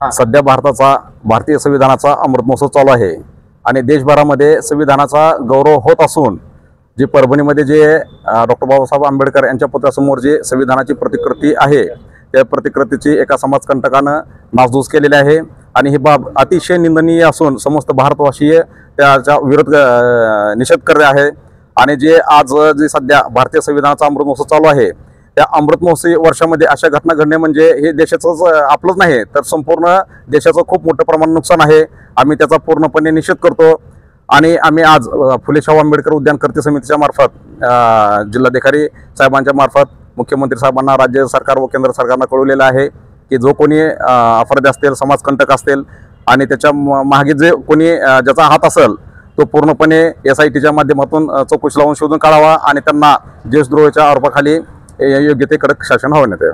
सध्या भारतीय संविधानाचा अमृत महोत्सव चालू आहे आणि देशभरामध्ये संविधानाचा गौरव होत असून जे परभणीमध्ये जे डॉक्टर बाबासाहेब आंबेडकर यांच्या पुतळ्यासमोर जे संविधानाची प्रतिकृती आहे त्या प्रतिकृतीची एका समाजकंटकानं नासधूस केलेली आहे आणि ही बाब अतिशय निंदनीय असून समस्त भारतवासीय त्याचा विरोध निषेध करत आहे। आणि जे आज जे सध्या भारतीय संविधानाचा अमृत महोत्सव चालू आहे त्या अमृत महोत्सवी वर्षामध्ये अशा घटना घडणे म्हणजे हे देशाचंच आपलंच नाही तर संपूर्ण देशाचं खूप मोठं प्रमाणात नुकसान आहे। आम्ही त्याचा पूर्णपणे निषेध करतो आणि आम्ही आज फुले शाहू आंबेडकर उद्यान कर्ते समितीच्या मार्फत जिल्हाधिकारी साहेबांच्या मार्फत मुख्यमंत्री साहेबांना राज्य सरकार व केंद्र सरकारला कळवलेलं आहे की जो कोणी अपराधी असतील समाजकंटक असतील आणि त्याच्या मागे जे कोणी ज्याचा हात असेल तो पूर्णपणे SITच्या माध्यमातून चौकशी लावून शोधून काढावा आणि त्यांना देशद्रोहाच्या आरोपाखाली योग्य ते कडक शासन व्हावं.